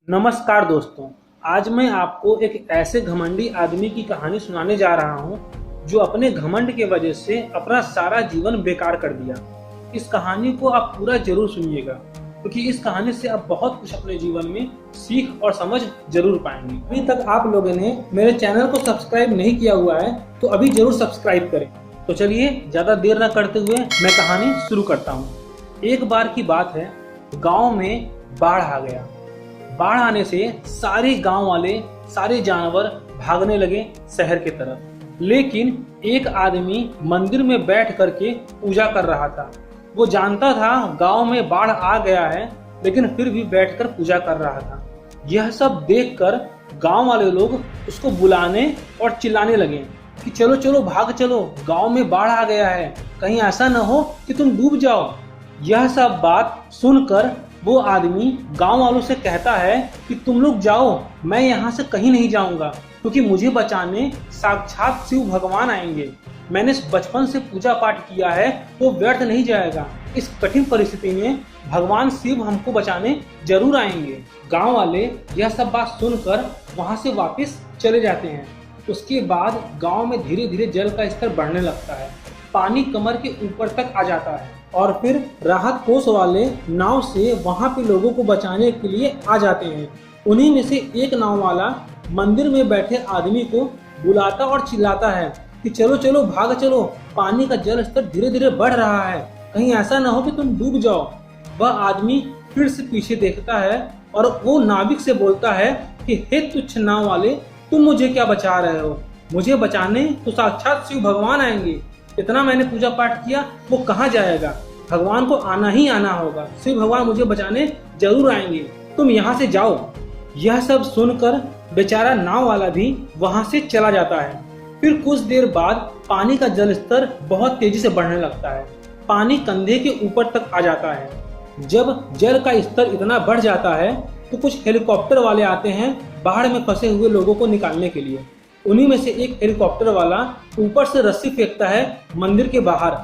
नमस्कार दोस्तों। आज मैं आपको एक ऐसे घमंडी आदमी की कहानी सुनाने जा रहा हूं जो अपने घमंड के वजह से अपना सारा जीवन बेकार कर दिया। इस कहानी को आप पूरा जरूर सुनिएगा क्योंकि इस कहानी से आप बहुत कुछ अपने जीवन में सीख और समझ जरूर पाएंगे। अभी तक आप लोगों ने मेरे चैनल को सब्सक्राइब नहीं किया हुआ है तो अभी जरूर सब्सक्राइब करें। तो चलिए ज्यादा देर न करते हुए मैं कहानी शुरू करता हूँ। एक बार की बात है, गाँव में बाढ़ आ गया। बाढ़ आने से सारे गांव वाले सारे जानवर भागने लगे शहर की तरफ। लेकिन एक आदमी मंदिर में बैठ करके पूजा कर रहा था। वो जानता था गांव में बाढ़ आ गया है, लेकिन फिर भी बैठकर पूजा कर रहा था। यह सब देखकर गांव वाले लोग उसको बुलाने और चिल्लाने लगे कि चलो चलो भाग चलो, गांव में बाढ़ आ गया है, कहीं ऐसा न हो कि तुम डूब जाओ। यह सब बात सुनकर वो आदमी गांव वालों से कहता है कि तुम लोग जाओ, मैं यहाँ से कहीं नहीं जाऊंगा क्योंकि मुझे बचाने साक्षात शिव भगवान आएंगे। मैंने बचपन से पूजा पाठ किया है, वो व्यर्थ नहीं जाएगा। इस कठिन परिस्थिति में भगवान शिव हमको बचाने जरूर आएंगे। गांव वाले यह सब बात सुनकर वहां से वापस चले जाते हैं। उसके बाद गांव में धीरे धीरे जल का स्तर बढ़ने लगता है। पानी कमर के ऊपर तक आ जाता है और फिर राहत कोष वाले नाव से वहां पे लोगों को बचाने के लिए आ जाते हैं। उन्हीं में से एक नाव वाला मंदिर में बैठे आदमी को बुलाता और चिल्लाता है कि चलो चलो भाग चलो, पानी का जल स्तर धीरे धीरे बढ़ रहा है, कहीं ऐसा ना हो कि तुम डूब जाओ। वह आदमी फिर से पीछे देखता है और वो नाविक से बोलता है कि हे तुच्छ नाव वाले, तुम मुझे क्या बचा रहे हो? मुझे बचाने तो साक्षात शिव भगवान आएंगे। इतना मैंने पूजा पाठ किया, वो कहाँ जाएगा? भगवान को आना ही आना होगा। शिव भगवान मुझे बचाने जरूर आएंगे, तुम यहाँ से जाओ। यह सब सुनकर बेचारा नाव वाला भी वहां से चला जाता है। फिर कुछ देर बाद पानी का जल स्तर बहुत तेजी से बढ़ने लगता है। पानी कंधे के ऊपर तक आ जाता है। जब जल का स्तर इतना बढ़ जाता है तो कुछ हेलीकॉप्टर वाले आते हैं बाढ़ में फंसे हुए लोगों को निकालने के लिए। उन्हीं में से एक हेलीकॉप्टर वाला ऊपर से रस्सी फेंकता है मंदिर के बाहर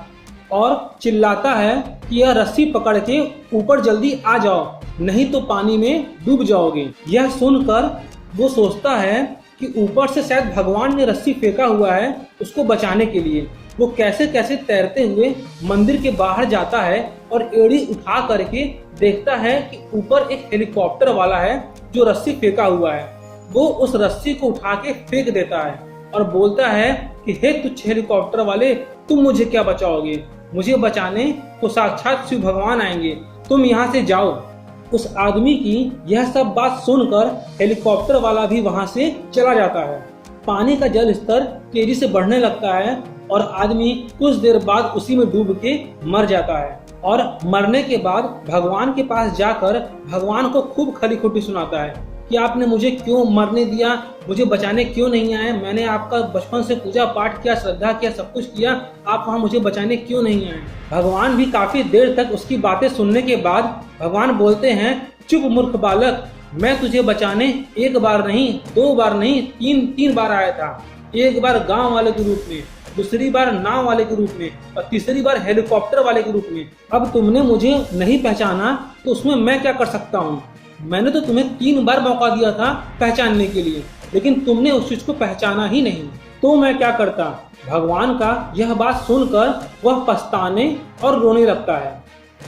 और चिल्लाता है कि यह रस्सी पकड़ के ऊपर जल्दी आ जाओ, नहीं तो पानी में डूब जाओगे। यह सुनकर वो सोचता है कि ऊपर से शायद भगवान ने रस्सी फेंका हुआ है उसको बचाने के लिए। वो कैसे कैसे तैरते हुए मंदिर के बाहर जाता है और एड़ी उठा करके देखता है कि ऊपर एक हेलीकॉप्टर वाला है जो रस्सी फेंका हुआ है। वो उस रस्सी को उठा के फेंक देता है और बोलता है कि हे तुच्छ हेलीकॉप्टर वाले, तुम मुझे क्या बचाओगे? मुझे बचाने तो साक्षात शिव भगवान आएंगे, तुम यहाँ से जाओ। उस आदमी की यह सब बात सुनकर हेलीकॉप्टर वाला भी वहां से चला जाता है। पानी का जल स्तर तेजी से बढ़ने लगता है और आदमी कुछ देर बाद उसी में डूब के मर जाता है। और मरने के बाद भगवान के पास जाकर भगवान को खूब खरी खोटी सुनाता है कि आपने मुझे क्यों मरने दिया, मुझे बचाने क्यों नहीं आए? मैंने आपका बचपन से पूजा पाठ किया, श्रद्धा किया, सब कुछ किया, आप वहाँ मुझे बचाने क्यों नहीं आए? भगवान भी काफी देर तक उसकी बातें सुनने के बाद भगवान बोलते हैं, चुप मूर्ख बालक, मैं तुझे बचाने एक बार नहीं, दो बार नहीं, तीन बार आया था। एक बार गाँव वाले के रूप में, दूसरी बार नाव वाले के रूप में और तीसरी बार हेलीकॉप्टर वाले के रूप में। अब तुमने मुझे नहीं पहचाना तो उसमें मैं क्या कर सकता हूँ? मैंने तो तुम्हें 3 बार मौका दिया था पहचानने के लिए, लेकिन तुमने उस चीज को पहचाना ही नहीं, तो मैं क्या करता? भगवान का यह बात सुनकर वह पछताने और रोने लगता है।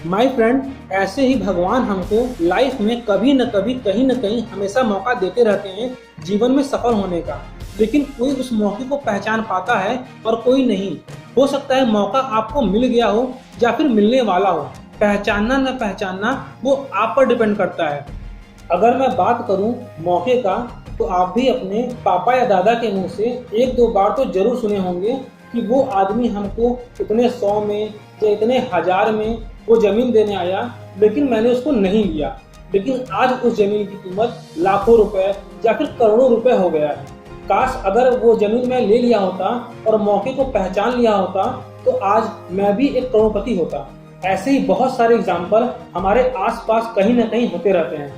माय फ्रेंड, ऐसे ही भगवान हमको लाइफ में कभी न कभी कहीं न कहीं हमेशा मौका देते रहते हैं जीवन में सफल होने का, लेकिन कोई उस मौके को पहचान पाता है और कोई नहीं। हो सकता है मौका आपको मिल गया हो या फिर मिलने वाला हो, पहचानना न पहचानना वो आप पर डिपेंड करता है। अगर मैं बात करूं मौके का, तो आप भी अपने पापा या दादा के मुंह से 1-2 बार तो जरूर सुने होंगे कि वो आदमी हमको इतने 100 में या इतने 1000 में वो जमीन देने आया, लेकिन मैंने उसको नहीं लिया। लेकिन आज उस जमीन की कीमत लाखों रुपए या फिर करोड़ों रुपए हो गया है। काश अगर वो जमीन मैं ले लिया होता और मौके को पहचान लिया होता तो आज मैं भी एक करोड़पति होता। ऐसे ही बहुत सारे एग्जाम्पल हमारे आसपास कहीं ना कहीं होते रहते हैं,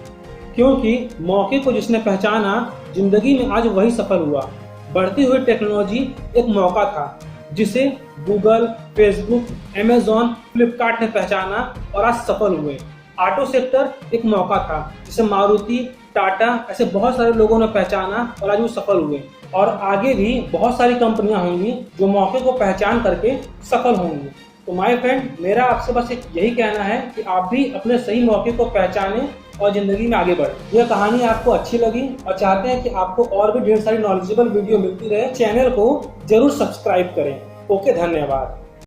क्योंकि मौके को जिसने पहचाना जिंदगी में आज वही सफल हुआ। बढ़ती हुई टेक्नोलॉजी एक मौका था जिसे गूगल, फेसबुक, अमेजॉन, फ्लिपकार्ट ने पहचाना और आज सफल हुए। ऑटो सेक्टर एक मौका था जिसे मारुति, टाटा, ऐसे बहुत सारे लोगों ने पहचाना और आज वो सफल हुए। और आगे भी बहुत सारी कंपनियां होंगी जो मौके को पहचान करके सफल होंगी। तो माय फ्रेंड, मेरा आपसे बस एक यही कहना है कि आप भी अपने सही मौके को पहचानें और जिंदगी में आगे बढ़ें। यह कहानी आपको अच्छी लगी और चाहते हैं कि आपको और भी ढेर सारी नॉलेजेबल वीडियो मिलती रहे, चैनल को जरूर सब्सक्राइब करें। ओके, धन्यवाद।